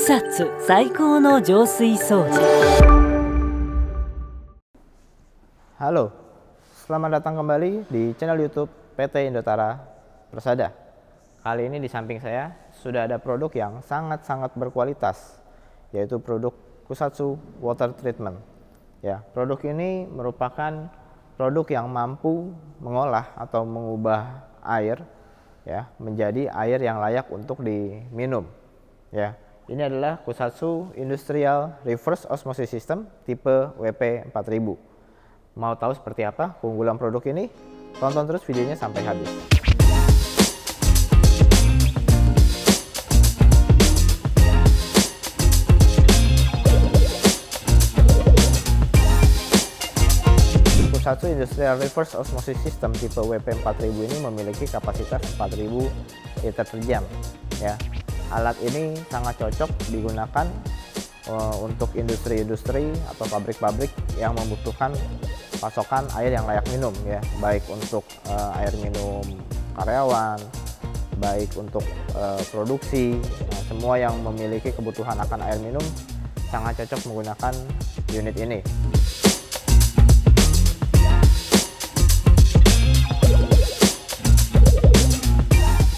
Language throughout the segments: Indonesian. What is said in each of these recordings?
草津最高の浄水掃除。 Halo, selamat datang kembali di channel YouTube PT Indotara Persada. Kali ini di samping saya sudah ada produk yang sangat-sangat berkualitas, yaitu produk Kusatsu Water Treatment. Ya, produk ini merupakan produk yang mampu mengolah atau mengubah air ya menjadi air yang layak untuk diminum. Ya, ini adalah Kusatsu Industrial Reverse Osmosis System tipe WP4000. Mau tahu seperti apa keunggulan produk ini? Tonton terus videonya sampai habis. Kusatsu Industrial Reverse Osmosis System tipe WP4000 ini memiliki kapasitas 4000 liter per jam. Ya, alat ini sangat cocok digunakan untuk industri-industri atau pabrik-pabrik yang membutuhkan pasokan air yang layak minum, ya, baik untuk air minum karyawan, baik untuk produksi. Nah, semua yang memiliki kebutuhan akan air minum sangat cocok menggunakan unit ini.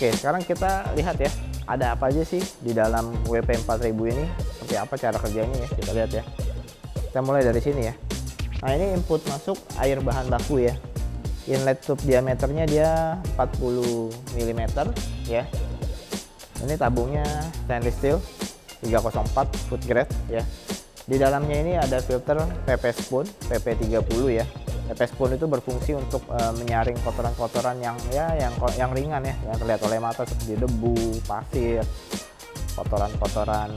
Oke, sekarang kita lihat ya, ada apa aja sih di dalam WP4000 ini, seperti apa cara kerjanya ya, kita lihat ya. Kita mulai dari sini ya. Nah, ini input masuk air bahan baku ya. Inlet tube diameternya dia 40 mm ya. Ini tabungnya stainless steel 304 food grade ya. Di dalamnya ini ada filter PP Spoon PP30 ya. PP Spoon itu berfungsi untuk menyaring kotoran-kotoran yang ringan ya, yang terlihat oleh mata seperti debu, pasir, kotoran-kotoran,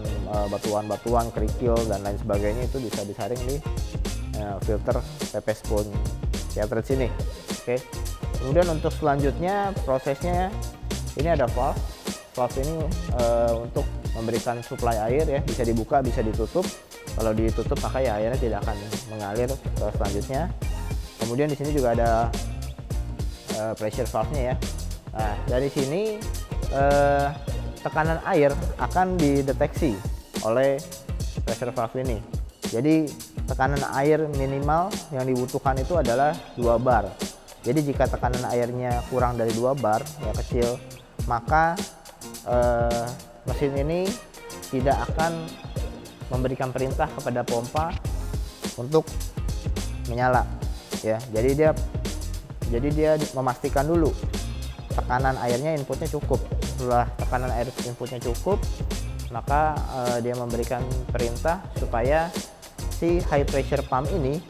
batuan-batuan, kerikil dan lain sebagainya, itu bisa disaring di filter PP Spoon cartridge sini. Oke. Kemudian untuk selanjutnya prosesnya, ini ada valve. Valve ini untuk memberikan suplai air ya, bisa dibuka, bisa ditutup. Kalau ditutup maka ya airnya tidak akan mengalir ke selanjutnya. Kemudian di sini juga ada pressure valve-nya ya. Nah, dari sini tekanan air akan dideteksi oleh pressure valve ini. Jadi tekanan air minimal yang dibutuhkan itu adalah 2 bar. Jadi jika tekanan airnya kurang dari 2 bar, ya kecil, maka mesin ini tidak akan memberikan perintah kepada pompa untuk menyala. Ya, jadi dia memastikan dulu tekanan airnya inputnya cukup. Setelah tekanan air inputnya cukup, maka dia memberikan perintah supaya si high pressure pump ini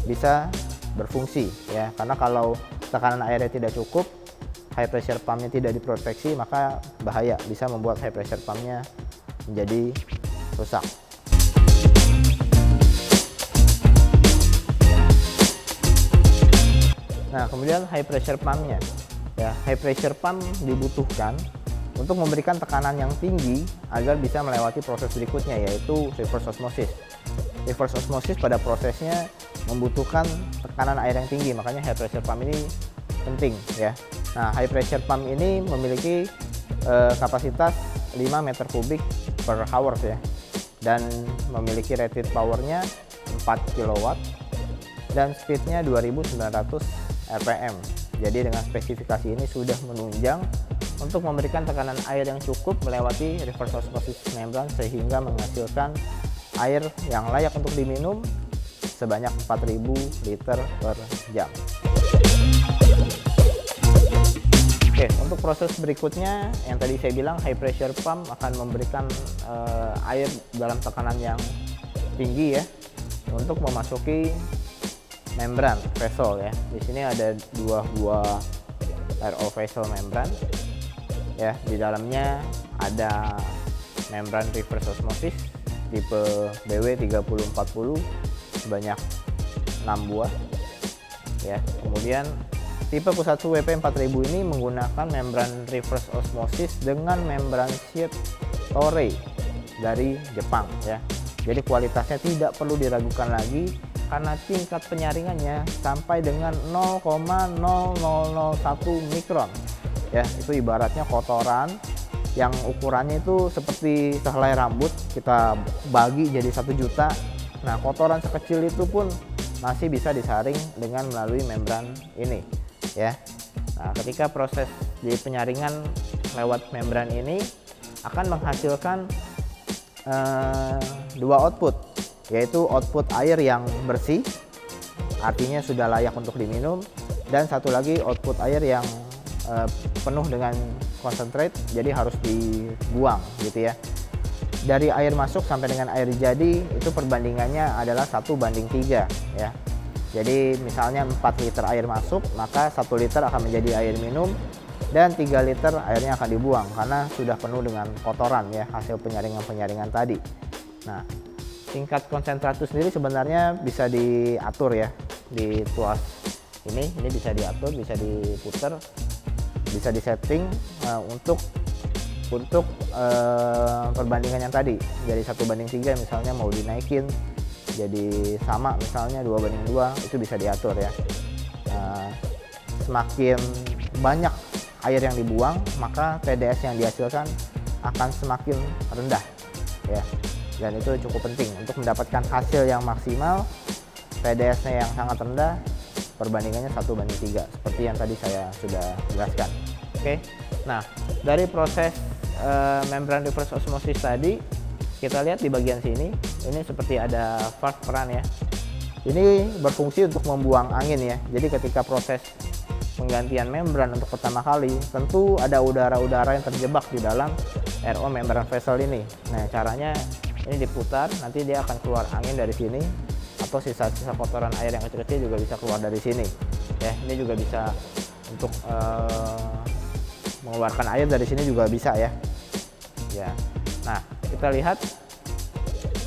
bisa berfungsi ya. Karena kalau tekanan airnya tidak cukup, high pressure pumpnya tidak diproteksi, maka bahaya, bisa membuat high pressure pumpnya menjadi rusak. Nah, kemudian high pressure pumpnya ya, high pressure pump dibutuhkan untuk memberikan tekanan yang tinggi agar bisa melewati proses berikutnya, yaitu reverse osmosis. Reverse osmosis pada prosesnya membutuhkan tekanan air yang tinggi, makanya high pressure pump ini penting ya. Nah, high pressure pump ini memiliki kapasitas 5 meter kubik per hour ya, dan memiliki rated powernya 4 kW dan speednya 2900 rpm. Jadi dengan spesifikasi ini sudah menunjang untuk memberikan tekanan air yang cukup melewati reverse osmosis membran sehingga menghasilkan air yang layak untuk diminum sebanyak 4000 liter per jam. Oke, untuk proses berikutnya yang tadi saya bilang, high pressure pump akan memberikan air dalam tekanan yang tinggi ya untuk memasuki membran vessel ya. Di sini ada 2 buah RO vessel membran ya. Di dalamnya ada membran reverse osmosis tipe BW3040 sebanyak 6 buah ya. Kemudian tipe Kusatsu WP4000 ini menggunakan membran reverse osmosis dengan membran sheet Toray dari Jepang ya. Jadi kualitasnya tidak perlu diragukan lagi karena tingkat penyaringannya sampai dengan 0,0001 mikron. Ya, itu ibaratnya kotoran yang ukurannya itu seperti sehelai rambut, kita bagi jadi 1 juta. Nah, kotoran sekecil itu pun masih bisa disaring dengan melalui membran ini ya. Nah, ketika proses di penyaringan lewat membran ini akan menghasilkan 2 output, yaitu output air yang bersih, artinya sudah layak untuk diminum, dan satu lagi output air yang penuh dengan concentrate, jadi harus dibuang gitu ya. Dari air masuk sampai dengan air jadi itu perbandingannya adalah 1:3 ya. Jadi misalnya 4 liter air masuk, maka 1 liter akan menjadi air minum dan 3 liter airnya akan dibuang karena sudah penuh dengan kotoran ya, hasil penyaringan tadi. Nah, tingkat konsentrat itu sendiri sebenarnya bisa diatur ya di tuas ini bisa diatur, bisa diputar, bisa disetting untuk perbandingan yang tadi jadi 1:3, misalnya mau dinaikin jadi sama misalnya 2:2, itu bisa diatur ya. Semakin banyak air yang dibuang, maka TDS yang dihasilkan akan semakin rendah ya, dan itu cukup penting untuk mendapatkan hasil yang maksimal. TDS-nya yang sangat rendah, perbandingannya 1:3 seperti yang tadi saya sudah jelaskan. Oke, nah dari proses membran reverse osmosis tadi, kita lihat di bagian sini, ini seperti ada valve keran ya. Ini berfungsi untuk membuang angin ya. Jadi ketika proses penggantian membran untuk pertama kali, tentu ada udara-udara yang terjebak di dalam RO membran vessel ini. Nah, caranya ini diputar, nanti dia akan keluar angin dari sini, atau sisa-sisa kotoran air yang kecil-kecil juga bisa keluar dari sini. Ya, ini juga bisa untuk mengeluarkan air dari sini juga bisa ya. Ya, nah kita lihat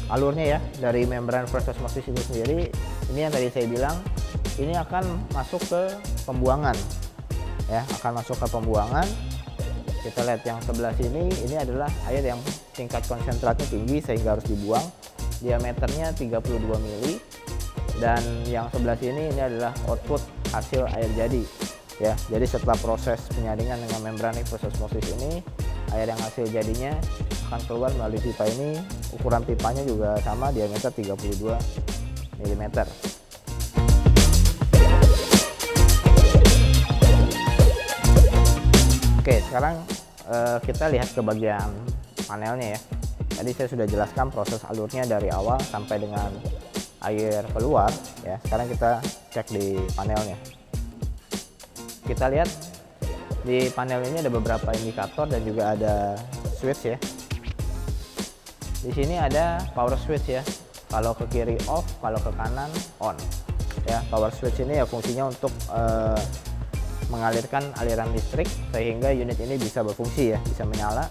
alurnya ya dari membran reverse osmosis itu sendiri. Ini yang tadi saya bilang, ini akan masuk ke pembuangan ya, akan masuk ke pembuangan. Kita lihat yang sebelah sini, ini adalah air yang tingkat konsentratnya tinggi sehingga harus dibuang, diameternya 32 mili, dan yang sebelah sini ini adalah output hasil air jadi ya. Jadi setelah proses penyaringan dengan membran reverse osmosis ini, air yang hasil jadinya akan keluar melalui pipa ini. Ukuran pipanya juga sama, diameter 32 mm. Oke, sekarang kita lihat ke bagian panelnya ya. Tadi saya sudah jelaskan proses alurnya dari awal sampai dengan air keluar ya. Sekarang kita cek di panelnya. Kita lihat di panel ini ada beberapa indikator dan juga ada switch ya. Di sini ada power switch ya. Kalau ke kiri off, kalau ke kanan on. Ya, power switch ini ya fungsinya untuk mengalirkan aliran listrik sehingga unit ini bisa berfungsi ya, bisa menyala.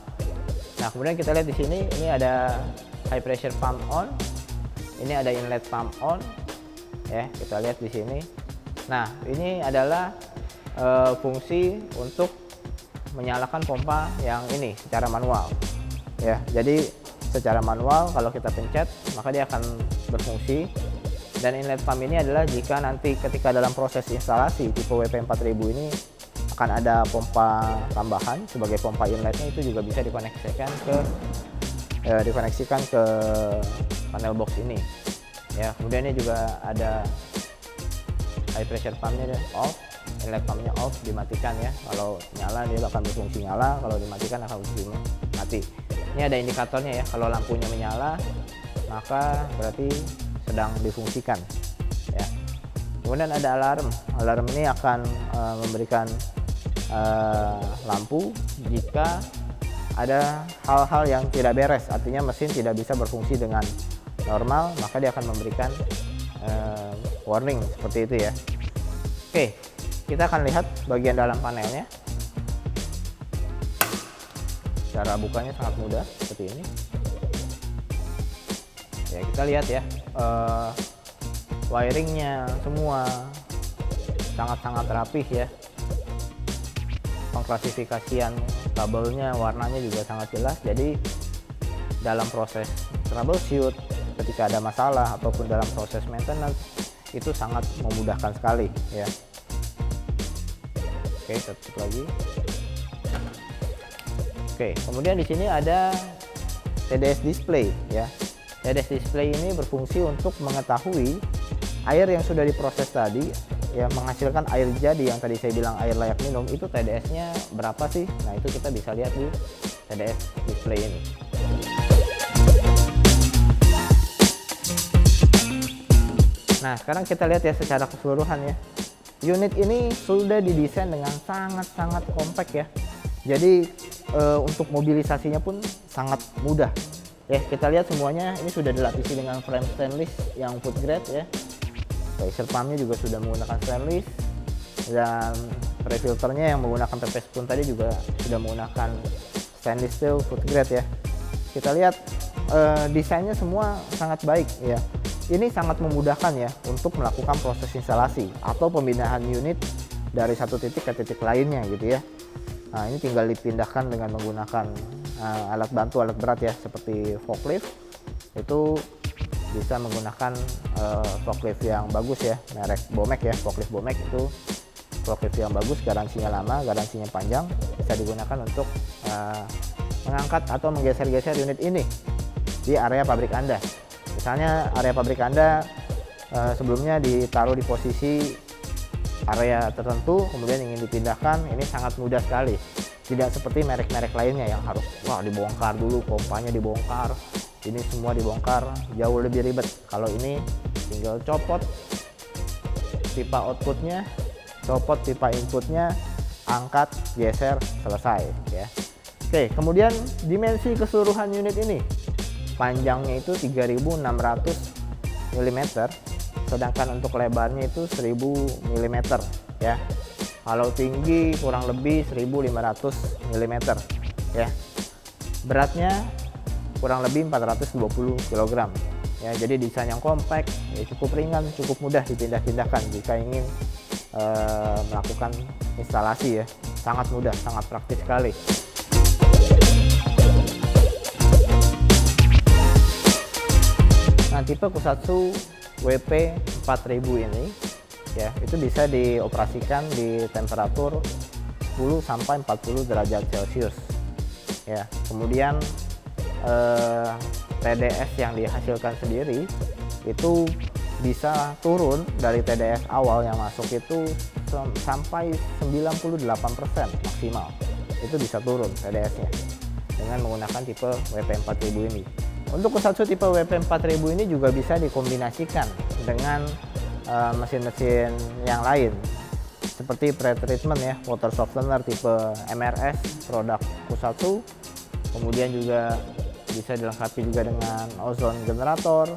Nah, kemudian kita lihat di sini, ini ada high pressure pump on. Ini ada inlet pump on. Ya, kita lihat di sini. Nah, ini adalah fungsi untuk menyalakan pompa yang ini secara manual ya. Jadi secara manual kalau kita pencet maka dia akan berfungsi. Dan inlet pump ini adalah jika nanti ketika dalam proses instalasi tipe WP4000 ini akan ada pompa tambahan sebagai pompa inletnya, itu juga bisa dikoneksikan ke panel box ini ya. Kemudian ini juga ada high pressure pumpnya off, inlet pumpnya off, dimatikan ya. Kalau nyala dia akan berfungsi nyala, kalau dimatikan akan berfungsi mati. Ini ada indikatornya ya, kalau lampunya menyala maka berarti sedang difungsikan ya. Kemudian ada alarm. Alarm ini akan memberikan lampu jika ada hal-hal yang tidak beres, artinya mesin tidak bisa berfungsi dengan normal, maka dia akan memberikan warning seperti itu ya. Oke, kita akan lihat bagian dalam panelnya. Cara bukanya sangat mudah seperti ini ya. Kita lihat ya, wiringnya semua sangat-sangat rapih ya. Pengklasifikasian kabelnya, warnanya juga sangat jelas. Jadi dalam proses troubleshoot ketika ada masalah ataupun dalam proses maintenance itu sangat memudahkan sekali ya. Oke, tutup lagi. Oke, kemudian di sini ada TDS display ya. TDS display ini berfungsi untuk mengetahui air yang sudah diproses tadi ya, menghasilkan air jadi yang tadi saya bilang air layak minum, itu TDS-nya berapa sih? Nah, itu kita bisa lihat di TDS display ini. Nah, sekarang kita lihat ya secara keseluruhan ya. Unit ini sudah didesain dengan sangat-sangat kompak ya. Jadi untuk mobilisasinya pun sangat mudah. Ya, kita lihat semuanya ini sudah dilapisi dengan frame stainless yang food grade ya. Pressure pumpnya juga sudah menggunakan stainless, dan pre-filternya yang menggunakan PP spoon tadi juga sudah menggunakan stainless steel food grade ya. Kita lihat desainnya semua sangat baik ya. Ini sangat memudahkan ya untuk melakukan proses instalasi atau pemindahan unit dari satu titik ke titik lainnya gitu ya. Nah, ini tinggal dipindahkan dengan menggunakan alat bantu, alat berat ya, seperti forklift. Itu bisa menggunakan forklift yang bagus ya, merek Bomek ya, forklift Bomek itu forklift yang bagus, garansinya lama, garansinya panjang, bisa digunakan untuk mengangkat atau menggeser-geser unit ini di area pabrik Anda. Misalnya area pabrik Anda sebelumnya ditaruh di posisi area tertentu, kemudian ingin dipindahkan, ini sangat mudah sekali. Tidak seperti merek-merek lainnya yang harus dibongkar dulu, pompanya dibongkar, ini semua dibongkar, jauh lebih ribet. Kalau ini tinggal copot pipa outputnya, copot pipa inputnya, angkat, geser, selesai ya. Oke, kemudian dimensi keseluruhan unit ini, panjangnya itu 3600 mm, sedangkan untuk lebarnya itu 1000 mm ya. Kalau tinggi kurang lebih 1500 mm ya. Beratnya kurang lebih 420 kg ya. Jadi desain yang kompak ya, cukup ringan, cukup mudah dipindah-pindahkan jika ingin melakukan instalasi ya. Sangat mudah, sangat praktis sekali. Nah, tipe Kusatsu WP 4000 ini ya, itu bisa dioperasikan di temperatur 10 sampai 40 derajat Celcius ya. Kemudian TDS yang dihasilkan sendiri itu bisa turun dari TDS awal yang masuk itu sampai 98% maksimal. Itu bisa turun TDS-nya dengan menggunakan tipe WP 4000 ini. Untuk Kusatsu tipe WP 4000 ini juga bisa dikombinasikan dengan mesin-mesin yang lain seperti pre-treatment ya, water softener tipe MRS produk Kusatsu. Kemudian juga bisa dilengkapi juga dengan ozone generator,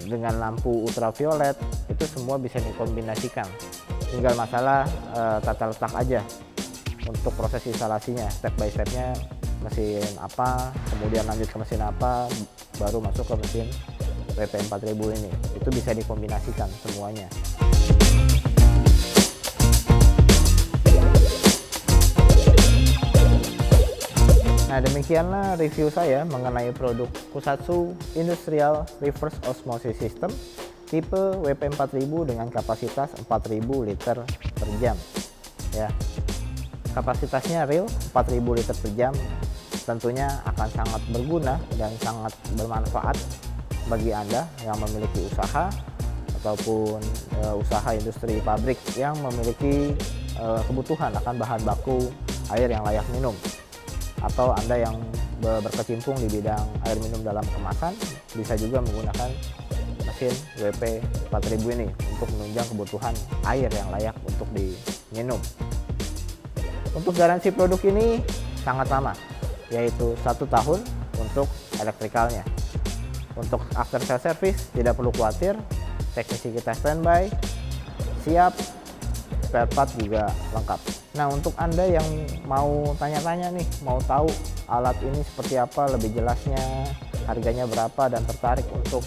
dengan lampu ultraviolet. Itu semua bisa dikombinasikan. Tinggal masalah tata letak aja untuk proses instalasinya, step by stepnya. Mesin apa, kemudian lanjut ke mesin apa, baru masuk ke mesin WP 4000 ini. Itu bisa dikombinasikan semuanya. Nah, demikianlah review saya mengenai produk Kusatsu Industrial Reverse Osmosis System tipe WP 4000 dengan kapasitas 4000 liter per jam ya. Kapasitasnya real 4000 liter per jam, tentunya akan sangat berguna dan sangat bermanfaat bagi Anda yang memiliki usaha ataupun usaha industri pabrik yang memiliki kebutuhan akan bahan baku air yang layak minum, atau Anda yang berkecimpung di bidang air minum dalam kemasan, bisa juga menggunakan mesin WP 4000 ini untuk menunjang kebutuhan air yang layak untuk diminum. Untuk garansi produk ini sangat lama, yaitu 1 tahun untuk elektrikalnya. Untuk after sale service tidak perlu khawatir, teknisi kita standby, siap, spare part juga lengkap. Nah, untuk Anda yang mau tanya-tanya nih, mau tahu alat ini seperti apa, lebih jelasnya, harganya berapa, dan tertarik untuk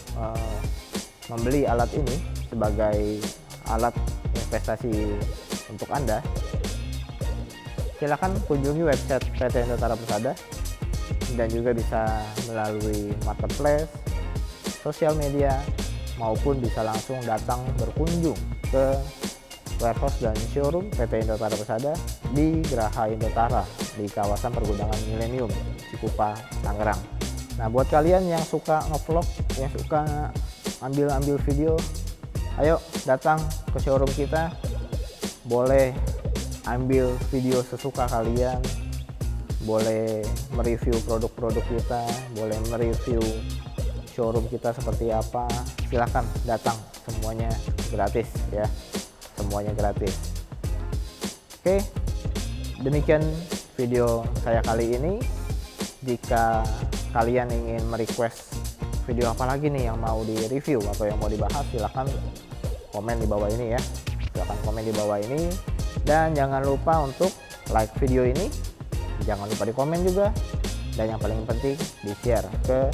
membeli alat ini sebagai alat investasi untuk Anda, silakan kunjungi website PT Indotara Persada, dan juga bisa melalui marketplace, sosial media, maupun bisa langsung datang berkunjung ke warehouse dan showroom PT Indotara Persada di Geraha Indotara di kawasan Pergudangan Millennium, Cikupa, Tangerang. Nah, buat kalian yang suka ngevlog, yang suka ambil video, ayo datang ke showroom kita. Boleh ambil video sesuka kalian, boleh mereview produk-produk kita, boleh mereview showroom kita seperti apa. Silahkan datang, semuanya gratis ya, semuanya gratis. Oke, demikian video saya kali ini. Jika kalian ingin merequest video apa lagi nih yang mau di review atau yang mau dibahas, silahkan komen di bawah ini ya, silahkan komen di bawah ini. Dan jangan lupa untuk like video ini, jangan lupa di komen juga, dan yang paling penting di share ke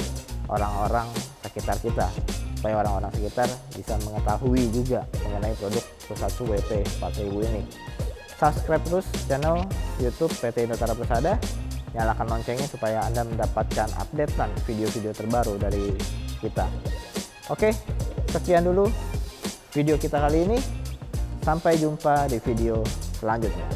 orang-orang sekitar kita, supaya orang-orang sekitar bisa mengetahui juga mengenai produk Tokusatsu WP 4000 ini. Subscribe terus channel YouTube PT Indotara Persada, nyalakan loncengnya supaya Anda mendapatkan updatean video-video terbaru dari kita. Oke, sekian dulu video kita kali ini. Sampai jumpa di video selanjutnya.